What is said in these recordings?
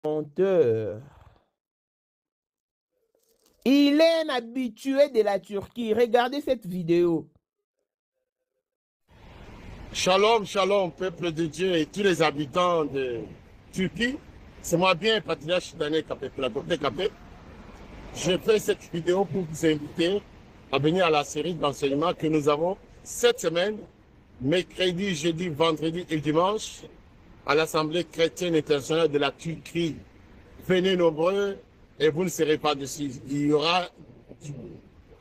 menteur. Il est un habitué de la Turquie. Regardez cette vidéo. Shalom, shalom, peuple de Dieu et tous les habitants de Turquie. C'est moi bien, patriarche Daniel Capé, pour la Côte Capé. Je fais cette vidéo pour vous inviter à venir à la série d'enseignements que nous avons cette semaine, mercredi, jeudi, vendredi et dimanche, à l'Assemblée chrétienne internationale de la Turquie. Venez nombreux et vous ne serez pas dessus. Il y aura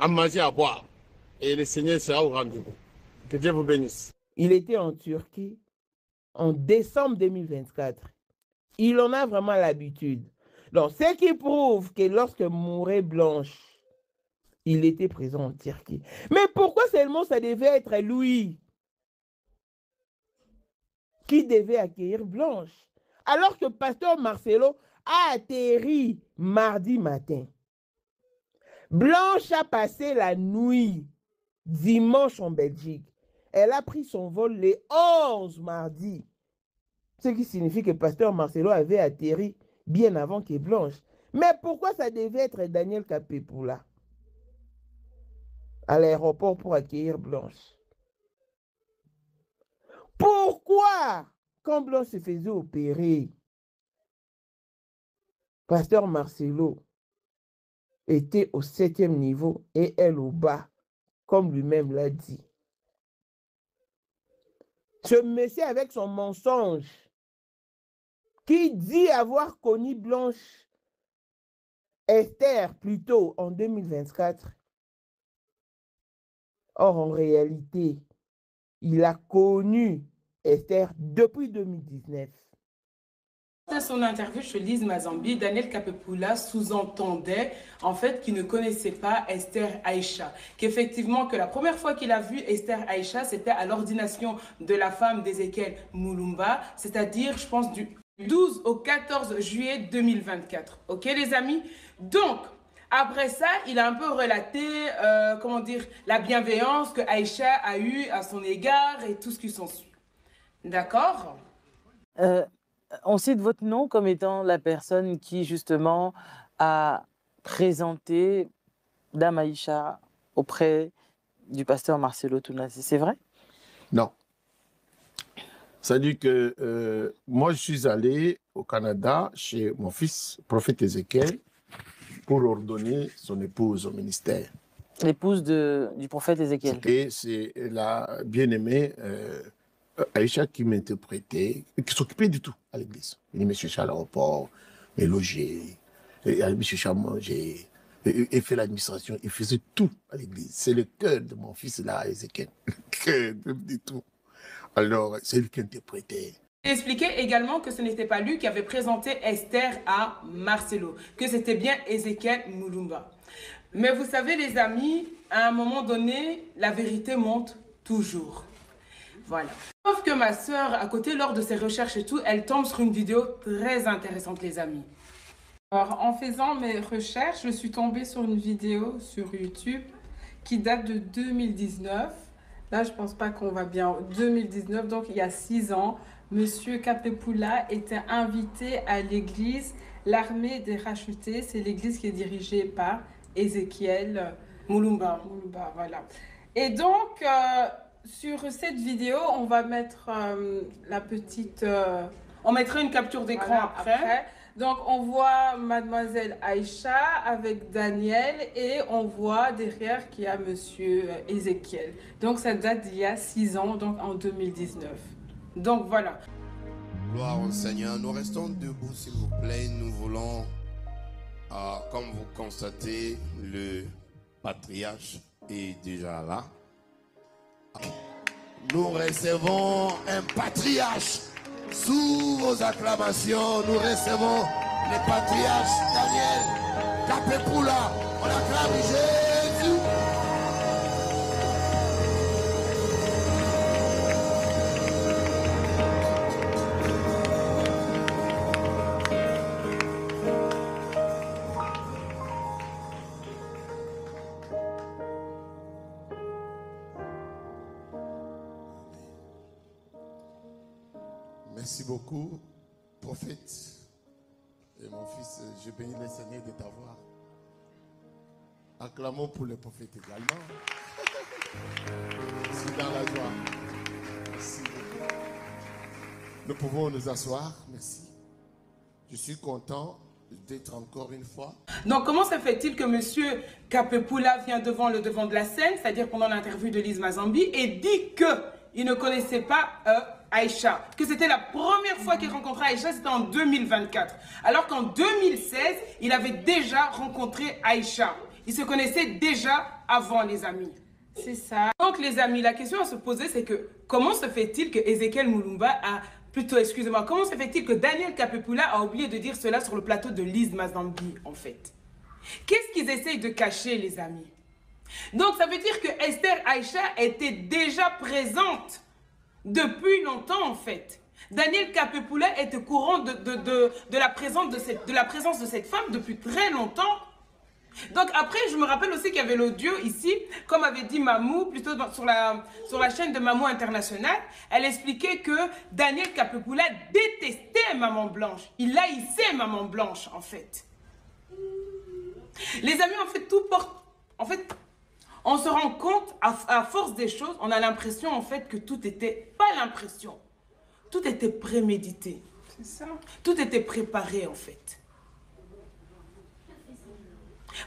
à manger, à boire. Et le Seigneur sera au rendez-vous. Que Dieu vous bénisse. Il était en Turquie en décembre 2024. Il en a vraiment l'habitude. Donc, ce qui prouve que lorsque mourait Blanche, il était présent en Turquie. Mais pourquoi seulement ça devait être Louis qui devait accueillir Blanche? Alors que Pasteur Marcelo a atterri mardi matin. Blanche a passé la nuit dimanche en Belgique. Elle a pris son vol le 11 mardi. Ce qui signifie que Pasteur Marcelo avait atterri bien avant que Blanche. Mais pourquoi ça devait être Daniel Capépoula à l'aéroport pour accueillir Blanche? Pourquoi, quand Blanche se faisait opérer, Pasteur Marcelo était au 7e niveau et elle au bas, comme lui-même l'a dit? Ce monsieur avec son mensonge, qui dit avoir connu Blanche, Esther plutôt en 2024. Or, en réalité, il a connu Esther depuis 2019. Dans son interview chez Lise Mazambi, Daniel Capépoula sous-entendait en fait qu'il ne connaissait pas Esther Aïcha. Qu'effectivement, que la première fois qu'il a vu Esther Aïcha, c'était à l'ordination de la femme d'Ézéchiel Moulumba, c'est-à-dire, je pense, du 12 au 14 juillet 2024. Ok, les amis? Donc, après ça, il a un peu relaté, comment dire, la bienveillance que Aïcha a eue à son égard et tout ce qui s'ensuit. D'accord? On cite votre nom comme étant la personne qui, justement, a présenté Dame Aïcha auprès du pasteur Marcelo Tounassi. C'est vrai? Non. C'est-à-dire que moi, je suis allé au Canada chez mon fils, prophète Ézéchiel, pour ordonner son épouse au ministère. L'épouse du prophète Ézéchiel. Et c'est la bien-aimée Aïcha qui m'interprétait, qui s'occupait du tout à l'église. Il me cherchait à l'aéroport, me loger, il me cherchait à manger, et fait l'administration, il faisait tout à l'église. C'est le cœur de mon fils là, Ézéchiel. Le cœur de tout. Alors, c'est lui qui interprétait. Il expliquait également que ce n'était pas lui qui avait présenté Esther à Marcelo, que c'était bien Ézéchiel Moulumba. Mais vous savez, les amis, à un moment donné, la vérité monte toujours. Voilà. Sauf que ma sœur, à côté, lors de ses recherches et tout, elle tombe sur une vidéo très intéressante, les amis. Alors, en faisant mes recherches, je suis tombée sur une vidéo sur YouTube qui date de 2019. Là, je pense pas qu'on va bien. 2019, donc il y a 6 ans, Monsieur Capépoula était invité à l'église L'Armée des Rachetés. C'est l'église qui est dirigée par Ézéchiel Moulumba. Moulumba, voilà. Et donc, sur cette vidéo, on va mettre la petite... On mettra une capture d'écran voilà, après. Donc, on voit Mademoiselle Aïcha avec Daniel et on voit derrière qu'il y a Monsieur Ézéchiel. Donc, ça date d'il y a 6 ans, donc en 2019. Donc, voilà. Gloire au Seigneur. Nous restons debout, s'il vous plaît. Nous voulons, comme vous constatez, le patriarche est déjà là. Nous recevons un patriarche. Sous vos acclamations, nous recevons le patriarche Daniel Capépoula. On acclame Jésus. Merci beaucoup, prophète. Et mon fils, je bénis le Seigneur de t'avoir. Acclamons pour le prophète également. Je suis dans la joie. Merci beaucoup. Nous pouvons nous asseoir. Merci. Je suis content d'être encore une fois. Donc, comment se fait-il que M. Kapepula vient devant le devant de la scène, c'est-à-dire pendant l'interview de Lise Mazambi, et dit qu'il ne connaissait pas Aïcha, que c'était la première fois qu'il rencontrait Aïcha, c'était en 2024. Alors qu'en 2016, il avait déjà rencontré Aïcha. Ils se connaissaient déjà avant, les amis. C'est ça. Donc, les amis, la question à se poser, c'est que comment se fait-il que Ezekiel Mulumba a... Plutôt, excusez-moi, comment se fait-il que Daniel Kapepula a oublié de dire cela sur le plateau de Lise Mazambi, en fait? Qu'est-ce qu'ils essayent de cacher, les amis? Donc, ça veut dire que Esther Aïcha était déjà présente depuis longtemps, en fait. Daniel Kapepula était au courant de la présence de cette femme depuis très longtemps. Donc après, je me rappelle aussi qu'il y avait l'audio ici, comme avait dit Mamou, plutôt sur la chaîne de Mamou International. Elle expliquait que Daniel Kapepula détestait Maman Blanche. Il haïssait Maman Blanche, en fait. Les amis, en fait, tout porte... En fait, on se rend compte, à force des choses, on a l'impression, en fait, que tout était... Pas l'impression. Tout était prémédité. C'est ça. Tout était préparé, en fait.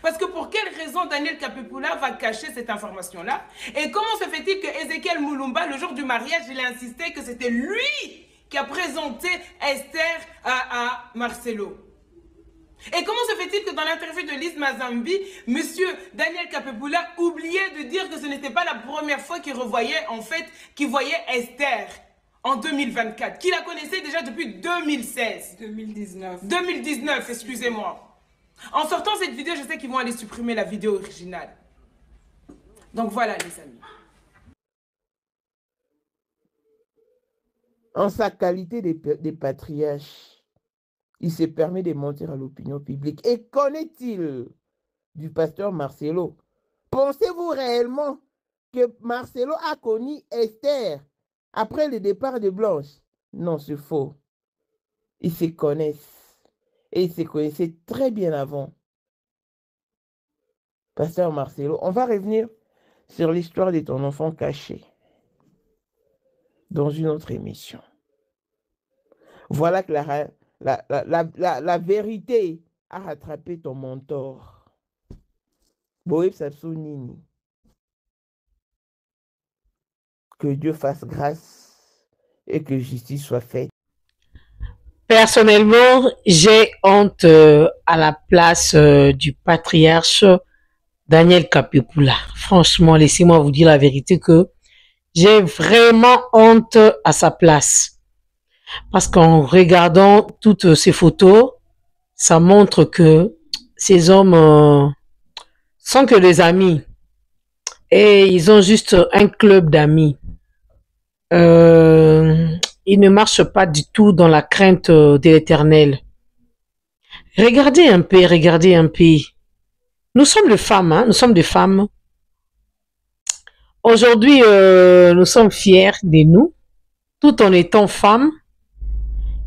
Parce que pour quelle raison Daniel Kapepula va cacher cette information-là? Et comment se fait-il que Ezekiel Mulumba, le jour du mariage, il a insisté que c'était lui qui a présenté Esther à Marcelo? Et comment se fait-il que dans l'interview de Lise Mazambi, M. Daniel Kapepula oubliait de dire que ce n'était pas la première fois qu'il revoyait, en fait, qu'il voyait Esther en 2024, qu'il la connaissait déjà depuis 2016. 2019, excusez-moi. En sortant cette vidéo, je sais qu'ils vont aller supprimer la vidéo originale. Donc voilà, les amis. En sa qualité de patriarche, il se permet de mentir à l'opinion publique. Et connaît-il du pasteur Marcelo? Pensez-vous réellement que Marcelo a connu Esther après le départ de Blanche? Non, c'est faux. Ils se connaissent. Et ils se connaissaient très bien avant. Pasteur Marcelo, on va revenir sur l'histoire de ton enfant caché dans une autre émission. Voilà que la vérité a rattrapé ton mentor. Boïb Sapsounini. Que Dieu fasse grâce et que justice soit faite. Personnellement, j'ai honte à la place du patriarche Daniel Kapepula. Franchement, laissez-moi vous dire la vérité que j'ai vraiment honte à sa place. Parce qu'en regardant toutes ces photos, ça montre que ces hommes sont que des amis. Et ils ont juste un club d'amis. Ils ne marchent pas du tout dans la crainte de l'Éternel. Regardez un peu, regardez un peu. Nous sommes des femmes, hein? Nous sommes des femmes. Aujourd'hui, nous sommes fiers de nous, tout en étant femmes.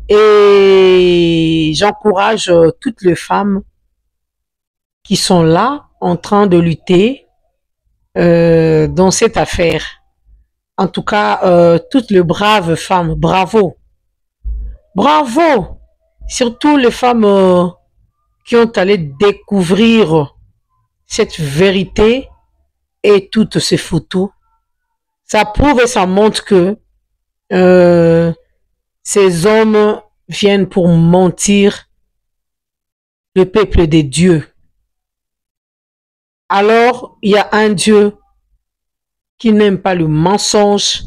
Et j'encourage toutes les femmes qui sont là, en train de lutter dans cette affaire. En tout cas, toutes les braves femmes, bravo. Bravo. Surtout les femmes qui ont allé découvrir cette vérité et toutes ces photos. Ça prouve et ça montre que ces hommes viennent pour mentir le peuple des dieux. Alors, il y a un Dieu qui n'aime pas le mensonge.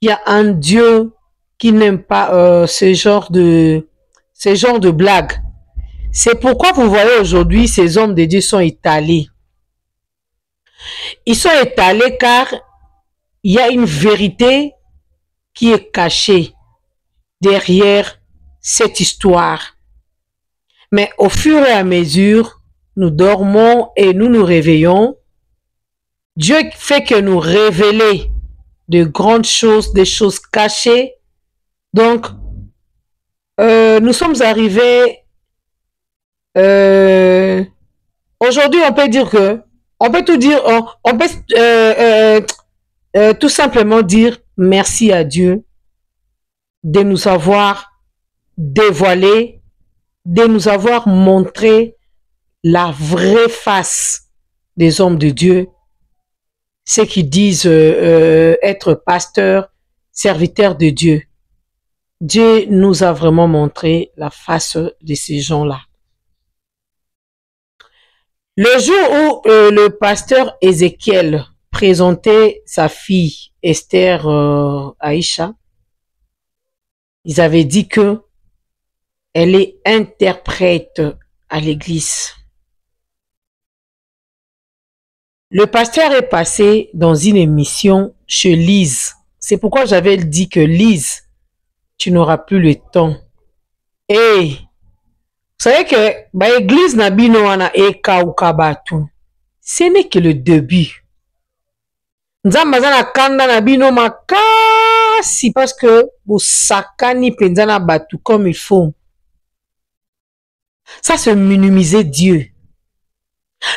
Il y a un Dieu qui n'aime pas ce genre de blagues. C'est pourquoi vous voyez aujourd'hui, ces hommes de Dieu sont étalés. Ils sont étalés car il y a une vérité qui est cachée derrière cette histoire. Mais au fur et à mesure, nous dormons et nous nous réveillons. Dieu fait que nous révéler de grandes choses, des choses cachées. Donc, nous sommes arrivés Aujourd'hui, on peut dire que, on peut tout dire, on peut tout simplement dire merci à Dieu de nous avoir dévoilé, de nous avoir montré la vraie face des hommes de Dieu, ceux qui disent être pasteurs, serviteurs de Dieu. Dieu nous a vraiment montré la face de ces gens-là. Le jour où le pasteur Ézéchiel présentait sa fille Esther Aïcha, ils avaient dit que elle est interprète à l'église. Le pasteur est passé dans une émission chez Lise. C'est pourquoi j'avais dit que Lise, tu n'auras plus le temps. Et vous savez que l'église Nabino wana eka ukabatu. Ce n'est que le début. Nzambazana kanda Nabino makasi parce que vous sakani penzana batu comme il faut. Ça c'est minimiser Dieu.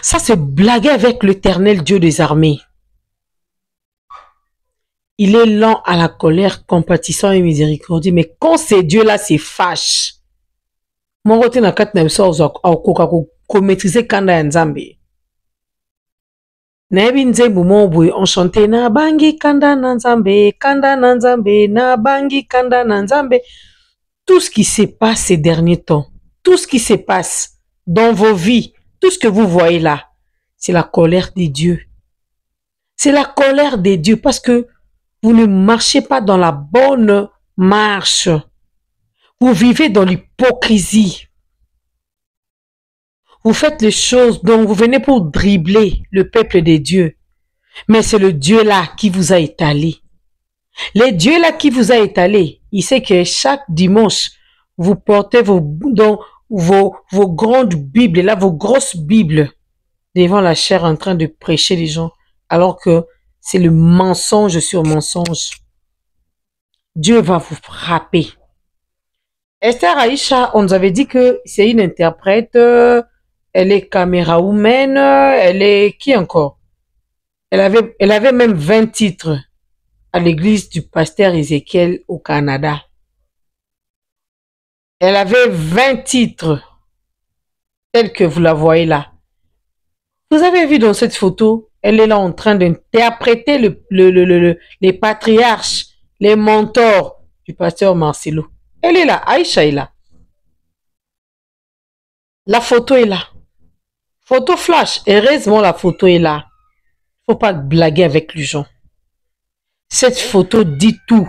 Ça c'est blaguer avec l'Éternel Dieu des armées. Il est lent à la colère, compatissant et miséricordieux. Mais quand ces dieux-là se fâchent, mon côté na kat na biso ko maîtriser kanda ya Nzambe. Na ebi nzembo mo boye on chantait na bangi kanda na Nzambe, na bangi kanda na Nzambe. Tout ce qui se passe ces derniers temps, tout ce qui se passe dans vos vies, tout ce que vous voyez là, c'est la colère des dieux. C'est la colère des dieux parce que vous ne marchez pas dans la bonne marche. Vous vivez dans l'hypocrisie. Vous faites les choses dont vous venez pour dribbler le peuple des dieux. Mais c'est le Dieu là qui vous a étalé. Le Dieu là qui vous a étalé, il sait que chaque dimanche, vous portez vos grandes Bibles, là, vos grosses Bibles devant la chair en train de prêcher les gens, alors que c'est le mensonge sur mensonge. Dieu va vous frapper. Esther Aïcha, on nous avait dit que c'est une interprète, elle est caméra-woman, elle est qui encore? Elle avait même 20 titres à l'église du pasteur Ézéchiel au Canada. Elle avait 20 titres, tels que vous la voyez là. Vous avez vu dans cette photo, elle est là en train d'interpréter les patriarches, les mentors du pasteur Marcelo. Elle est là, Aïcha est là. La photo est là. Photo flash, heureusement la photo est là. Faut pas blaguer avec les gens. Cette photo dit tout.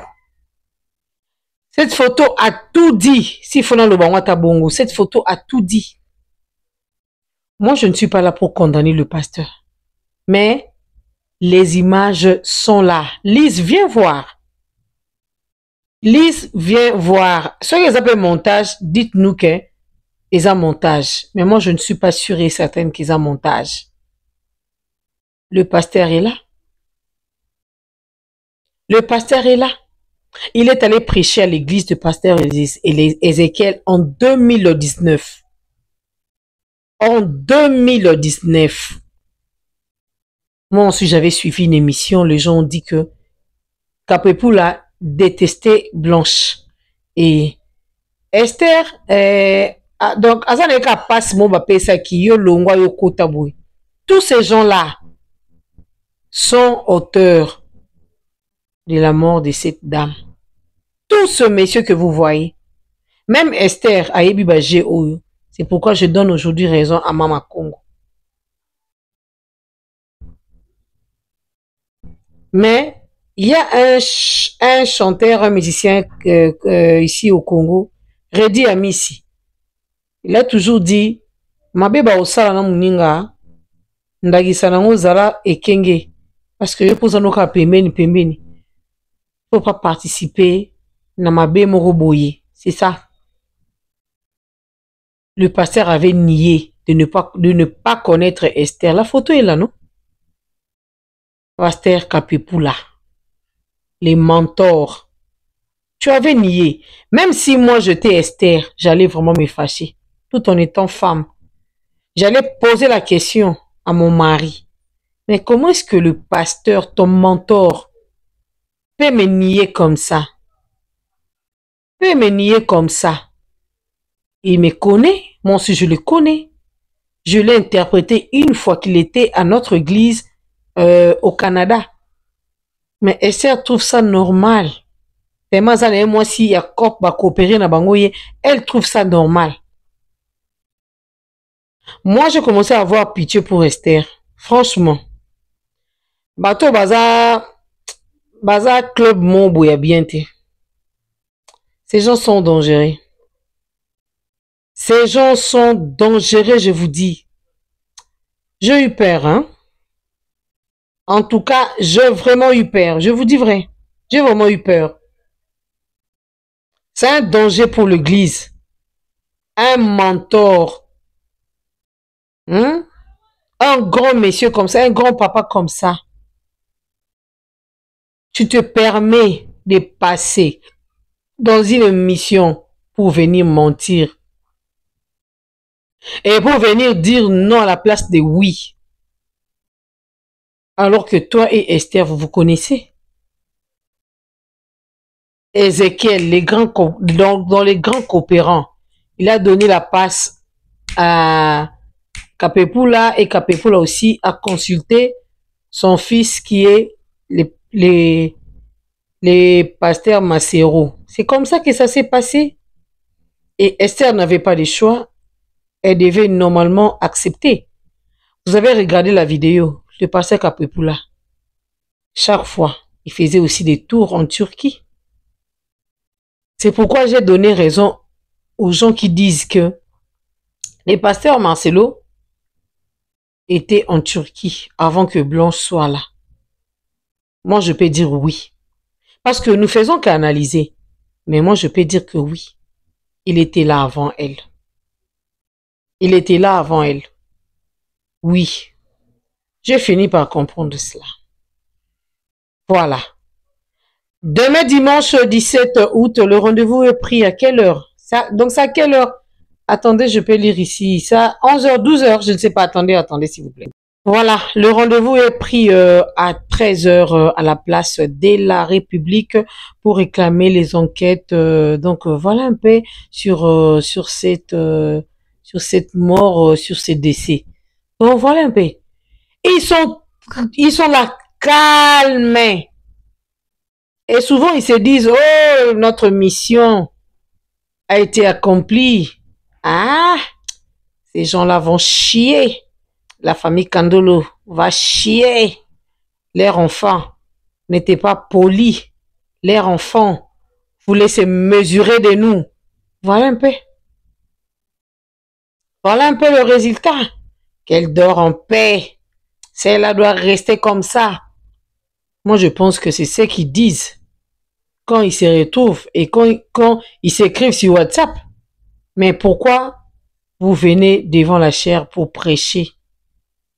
Cette photo a tout dit. Si Fona Lobangwata Bongo, cette photo a tout dit. Moi, je ne suis pas là pour condamner le pasteur. Mais les images sont là. Lise, viens voir. Lise, viens voir. Ce qu'ils appellent montage, dites-nous qu'ils ont montage. Mais moi, je ne suis pas sûre et certaine qu'ils ont montage. Le pasteur est là. Le pasteur est là. Il est allé prêcher à l'église de pasteur Ézéchiel en 2019. En 2019. Moi aussi, j'avais suivi une émission. Les gens ont dit que Kapepula détestait Blanche. Et Esther, donc, Azaneka passe mon bapesa qui yo longwa yo kotaboui. Tous ces gens-là sont auteurs de la mort de cette dame. Tous ce messieurs que vous voyez, même Esther Ayebi Bagé Oyo, c'est pourquoi je donne aujourd'hui raison à Mama Congo. Mais il y a un chanteur, un musicien ici au Congo, Redi Amissi. Il a toujours dit, Mabeba osala na muninga, ndagisa nango zala ekenge, parce que yo posa noka pembeni. Faut pas participer na mabe moko boye. C'est ça. Le pasteur avait nié de ne pas connaître Esther. La photo est là, non? Pasteur Kapepula. Les mentors. Tu avais nié. Même si moi j'étais Esther, j'allais vraiment me fâcher. Tout en étant femme. j'allais poser la question à mon mari. Mais comment est-ce que le pasteur, ton mentor, peut me nier comme ça? Peut me nier comme ça? Il me connaît, moi aussi je le connais. Je l'ai interprété une fois qu'il était à notre église au Canada. Mais Esther trouve ça normal. Moi, si il y a coopérer na bangoye, elle trouve ça normal. Moi, j'ai commencé à avoir pitié pour Esther. Franchement. Bateau Baza Club Mombo ya bien te. Ces gens sont dangereux. Ces gens sont dangereux, je vous dis. J'ai eu peur, hein. En tout cas, j'ai vraiment eu peur. Je vous dis vrai. J'ai vraiment eu peur. C'est un danger pour l'église. Un mentor. Hein? Un grand monsieur comme ça, un grand papa comme ça. Tu te permets de passer dans une mission pour venir mentir. Et pour venir dire non à la place de oui. Alors que toi et Esther, vous vous connaissez. Ézéchiel, dans les grands coopérants, il a donné la passe à Kapepula et Kapepula aussi a consulté son fils qui est les pasteurs Macero. C'est comme ça que ça s'est passé. Et Esther n'avait pas de choix. Elle devait normalement accepter. Vous avez regardé la vidéo, le pasteur Kapepula. Chaque fois, il faisait aussi des tours en Turquie. C'est pourquoi j'ai donné raison aux gens qui disent que les pasteurs Marcelo étaient en Turquie avant que Blanche soit là. Moi, je peux dire oui. Parce que nous faisons qu'analyser. Mais moi, je peux dire que oui. Il était là avant elle. Il était là avant elle. Oui. J'ai fini par comprendre cela. Voilà. Demain dimanche 17 août, le rendez-vous est pris à quelle heure? Donc c'est à quelle heure? Attendez, je peux lire ici. Ça, 11h, 12h, je ne sais pas. Attendez, s'il vous plaît. Voilà, le rendez-vous est pris à 13h à la place de la République pour réclamer les enquêtes. Donc voilà un peu sur cette mort, sur ces décès. Donc voilà un peu. Ils sont là calmes. Et souvent ils se disent, oh, notre mission a été accomplie. Ah, ces gens-là vont chier. La famille Kandolo va chier. Leurs enfants n'étaient pas polis. Leurs enfants voulaient se mesurer de nous. Voilà un peu. Voilà un peu le résultat. Qu'elle dort en paix. Celle-là doit rester comme ça. Moi, je pense que c'est ce qu'ils disent quand ils se retrouvent et quand ils s'écrivent sur WhatsApp. Mais pourquoi vous venez devant la chaire pour prêcher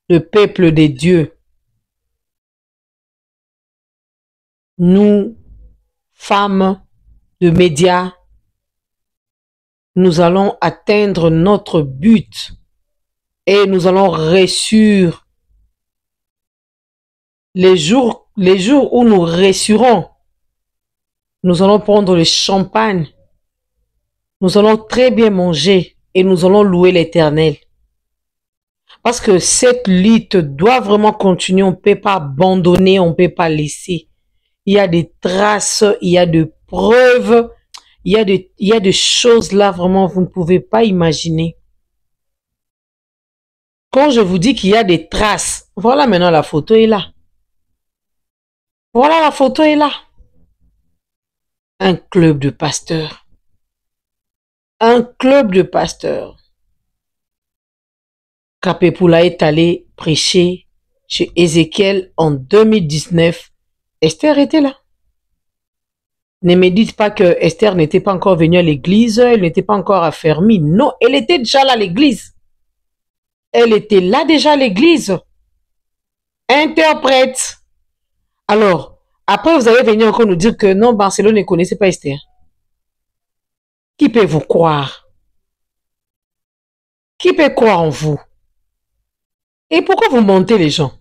le peuple des dieux? Nous, femmes de médias, nous allons atteindre notre but et nous allons réussir. Les jours où nous réussirons, nous allons prendre le champagne, nous allons très bien manger et nous allons louer l'Éternel. Parce que cette lutte doit vraiment continuer, on ne peut pas abandonner, on ne peut pas laisser. Il y a des traces, il y a des preuves, il y a des choses là vraiment vous ne pouvez pas imaginer. Quand je vous dis qu'il y a des traces, voilà maintenant la photo est là. Voilà la photo est là. Un club de pasteurs. Un club de pasteurs. Kapepula est allé prêcher chez Ézéchiel en 2019. Esther était là. Ne me dites pas que Esther n'était pas encore venue à l'église, elle n'était pas encore affermie. Non, elle était déjà là à l'église. Elle était là déjà à l'église. Interprète. Alors, après vous allez venir encore nous dire que non, Barcelone ne connaissait pas Esther. Qui peut vous croire? Qui peut croire en vous? Et pourquoi vous mentez les gens?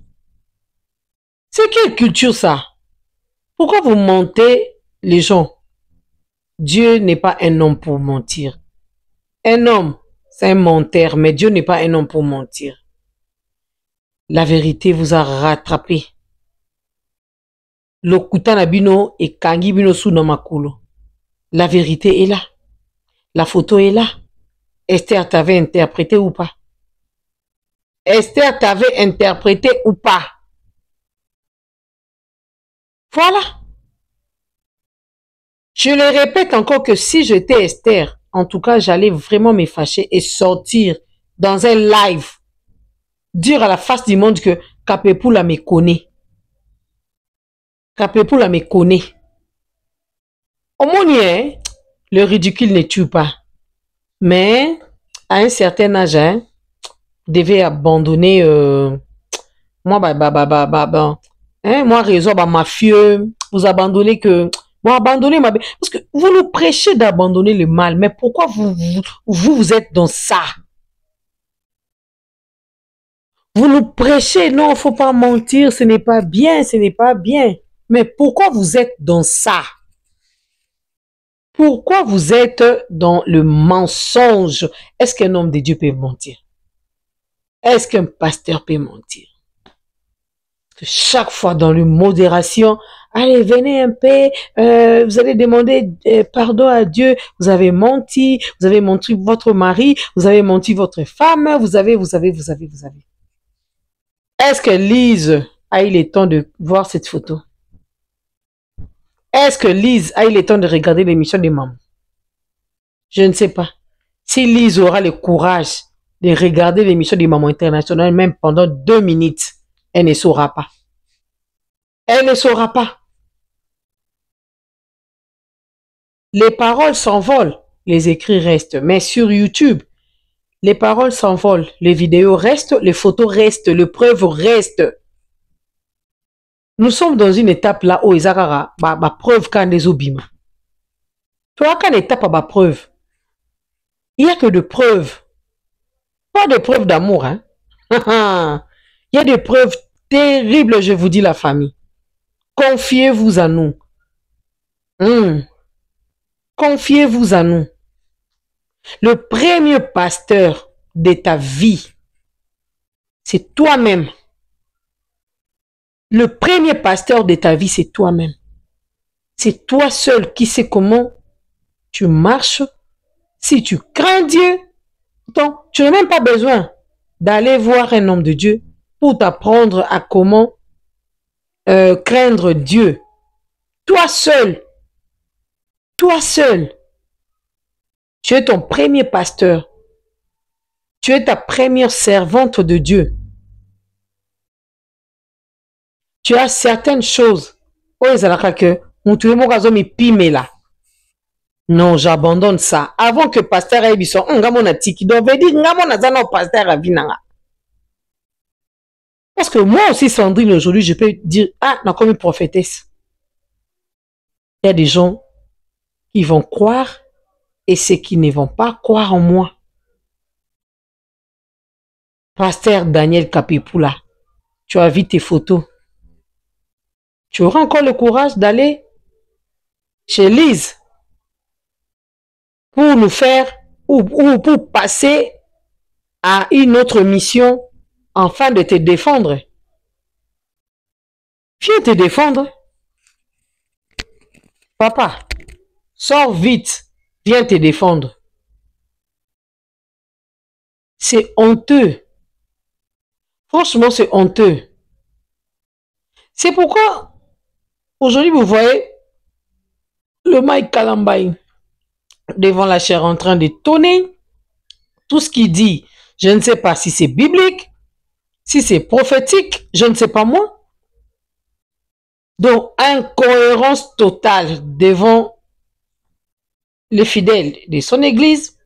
C'est quelle culture ça? Pourquoi vous mentez les gens? Dieu n'est pas un homme pour mentir. Un homme, c'est un menteur, mais Dieu n'est pas un homme pour mentir. La vérité vous a rattrapé. Lokuta na bino et kangi bino sous namakulo. La vérité est là. La photo est là. Esther t'avait interprété ou pas? Esther t'avait interprété ou pas? Voilà. Je le répète encore que si j'étais Esther, en tout cas, j'allais vraiment me fâcher et sortir dans un live, dire à la face du monde que Kapepula me connaît. Kapepula me connaît. Au moins, le ridicule ne tue pas. Mais, à un certain âge, devait abandonner, moi, moi, réseau, mafieux, vous abandonnez que, bon, abandonnez ma, parce que vous nous prêchez d'abandonner le mal, mais pourquoi vous êtes dans ça? Vous nous prêchez, non, il ne faut pas mentir, ce n'est pas bien, ce n'est pas bien. Mais pourquoi vous êtes dans ça? Pourquoi vous êtes dans le mensonge? Est-ce qu'un homme de Dieu peut mentir? Est-ce qu'un pasteur peut mentir? Chaque fois dans le modération, allez, venez un peu, vous allez demander pardon à Dieu, vous avez menti votre mari, vous avez menti votre femme, vous avez. Est-ce que Lise a eu le temps de voir cette photo? Est-ce que Lise a eu le temps de regarder l'émission de Maman? Je ne sais pas. Si Lise aura le courage de regarder l'émission de Maman Internationale, même pendant 2 minutes, elle ne saura pas. Elle ne saura pas. Les paroles s'envolent, les écrits restent. Mais sur YouTube, les paroles s'envolent, les vidéos restent, les photos restent, les preuves restent. Nous sommes dans une étape là où Isakara, ma preuve quand les obima. Toi, quand étape à ma preuve, il n'y a que de preuves. Pas de preuves d'amour, hein. Il y a des preuves terribles, je vous dis la famille. Confiez-vous à nous. Confiez-vous à nous. Le premier pasteur de ta vie, c'est toi-même. Le premier pasteur de ta vie, c'est toi-même. C'est toi seul qui sais comment tu marches. Si tu crains Dieu, donc tu n'as même pas besoin d'aller voir un homme de Dieu pour t'apprendre à comment craindre Dieu. Toi seul, tu es ton premier pasteur. Tu es ta première servante de Dieu. Tu as certaines choses. Non, j'abandonne ça. Avant que pasteur ait dit, parce que moi aussi, Sandrine, aujourd'hui, je peux dire, ah, non, comme une prophétesse. Il y a des gens qui vont croire et ceux qui ne vont pas croire en moi. Pasteur Daniel Kapepula, tu as vu tes photos. Tu auras encore le courage d'aller chez Lise pour nous faire ou pour passer à une autre mission afin de te défendre. Viens te défendre. Papa, sors vite, viens te défendre. C'est honteux. Franchement, c'est honteux. C'est pourquoi, aujourd'hui, vous voyez le Mike Kalambaï devant la chair en train de tonner. Tout ce qu'il dit, je ne sais pas si c'est biblique, si c'est prophétique, je ne sais pas moi. Donc, incohérence totale devant les fidèles de son église.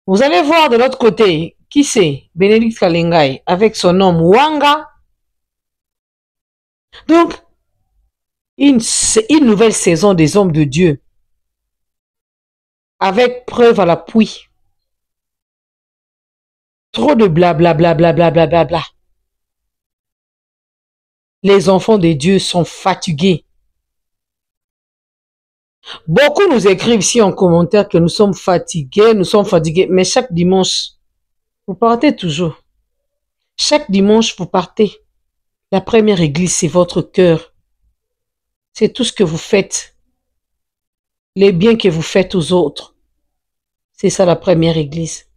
Vous allez voir de l'autre côté, qui c'est? Bénédicte Kalengai avec son homme Wanga. Donc, une nouvelle saison des hommes de Dieu avec preuve à l'appui. Trop de blablabla. Bla, bla, bla, bla, bla. Les enfants de Dieu sont fatigués. Beaucoup nous écrivent ici en commentaire que nous sommes fatigués, mais chaque dimanche, vous partez toujours. Chaque dimanche, vous partez. La première église, c'est votre cœur. C'est tout ce que vous faites. Les biens que vous faites aux autres. C'est ça la première église.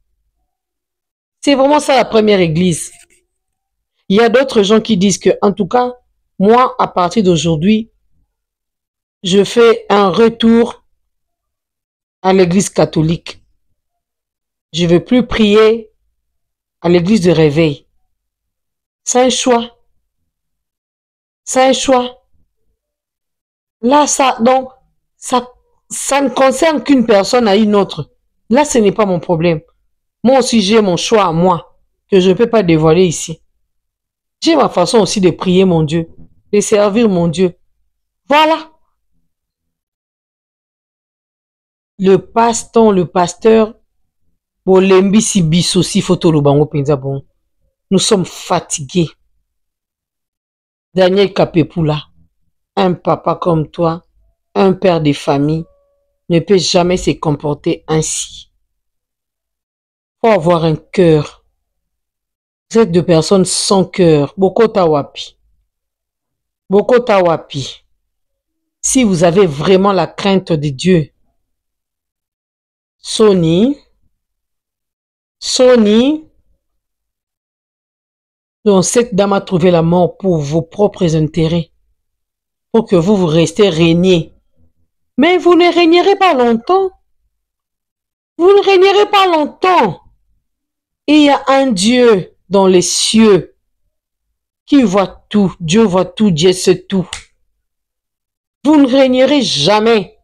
C'est vraiment ça la première église. Il y a d'autres gens qui disent que, en tout cas, moi, à partir d'aujourd'hui, je fais un retour à l'église catholique. Je ne veux plus prier à l'église de réveil. C'est un choix. C'est un choix. Là, ça ne concerne qu'une personne à une autre. Là, ce n'est pas mon problème. Moi aussi, j'ai mon choix à moi, que je ne peux pas dévoiler ici. J'ai ma façon aussi de prier mon Dieu, de servir mon Dieu. Voilà. Le pasteur, nous sommes fatigués. Daniel Kapepula, un papa comme toi, un père de famille, ne peut jamais se comporter ainsi. Il faut avoir un cœur. Vous êtes deux personnes sans cœur. Bokota wapi. Bokota wapi. Si vous avez vraiment la crainte de Dieu, Sony, donc cette dame a trouvé la mort pour vos propres intérêts, pour que vous restez régner. Mais vous ne régnerez pas longtemps. Vous ne régnerez pas longtemps. Et il y a un Dieu dans les cieux qui voit tout. Dieu voit tout, Dieu sait tout. Vous ne régnerez jamais.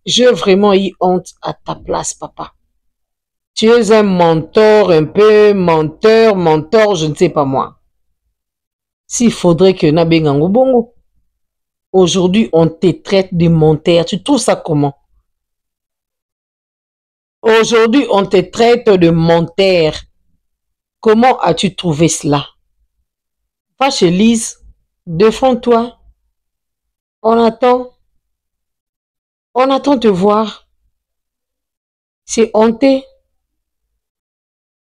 J'ai vraiment eu honte à ta place, papa. Tu es un menteur, un peu menteur, je ne sais pas moi. S'il faudrait que Nabengango Bongo. Aujourd'hui, on te traite de menteur. Tu trouves ça comment? Aujourd'hui, on te traite de menteur. Comment as-tu trouvé cela? Va chez Lise, défends-toi. On attend te voir. C'est honteux.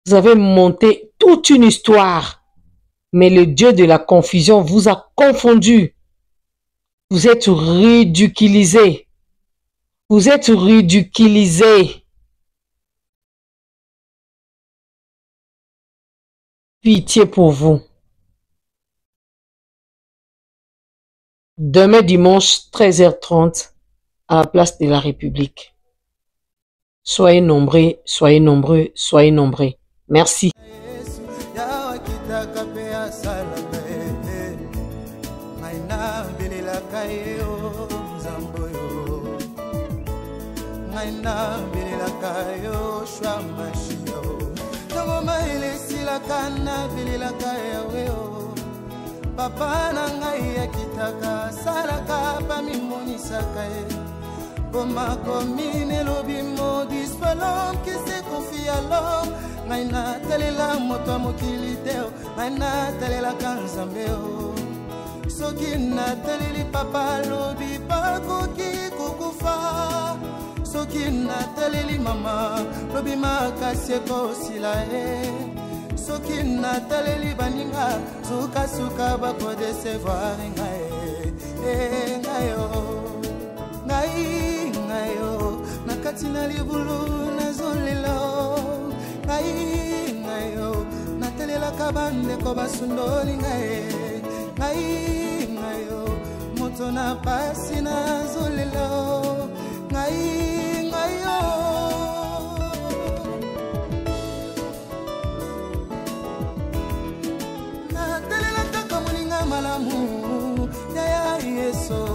Vous avez monté toute une histoire, mais le Dieu de la confusion vous a confondu. Vous êtes ridiculisé. Vous êtes ridiculisé. Pitié pour vous. Demain dimanche, 13h30, à la place de la République. Soyez nombreux, soyez nombreux, soyez nombreux. Merci. Papa na ngai akitaka salaka pa mimonisaka ye Boma komine lobi maudit soit l'homme qui se confie à l'homme ngai na telela moto mokili teo ngai na telela kanzambe o soki na teleli papa lobi bakoki kukufa soki na teleli mama lobi makasi ekosila ye soki na teleli baninga suka bako desevoir ngayo nakati na libulu nazolelo ngayo natelelaka bandeko basundoli ngayo moto na pasi nazolelo ngayo malamu ya Yesu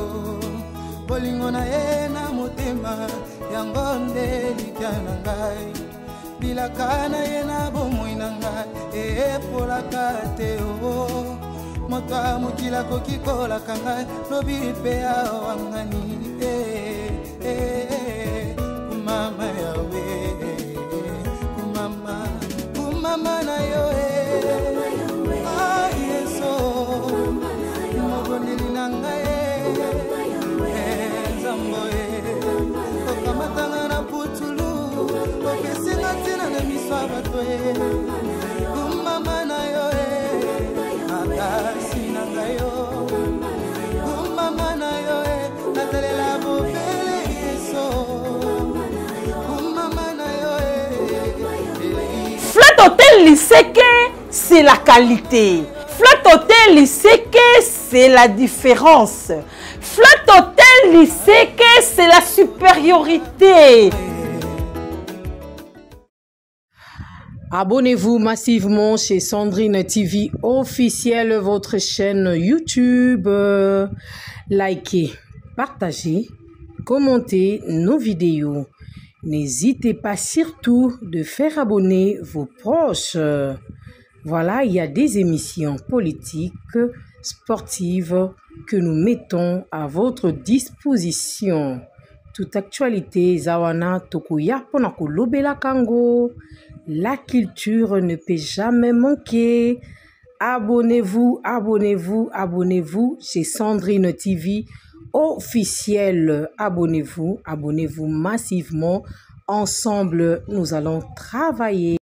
bolingo na ye na motema yango nde likana ngai bilaka na ye na bomoi na ngai epolaka te o moto amokila koki kolaka ngai lobi mpe awangani mama na yo makasi na ngayo mama na yo natalela bobele yeso mama na yo Flat Hotel Liseke, c'est la qualité. Flat Hotel Liseke, c'est la différence. Flat Hotel Liseke, c'est la supériorité. Abonnez-vous massivement chez Sandrine TV officielle, votre chaîne YouTube. Likez, partagez, commentez nos vidéos. N'hésitez pas surtout de faire abonner vos proches. Voilà, il y a des émissions politiques, sportives que nous mettons à votre disposition. Toute actualité, Zawana Tokuya Ponakolobela Kango. La culture ne peut jamais manquer. Abonnez-vous, abonnez-vous, abonnez-vous chez Sandrine TV officielle. Abonnez-vous, abonnez-vous massivement. Ensemble, nous allons travailler.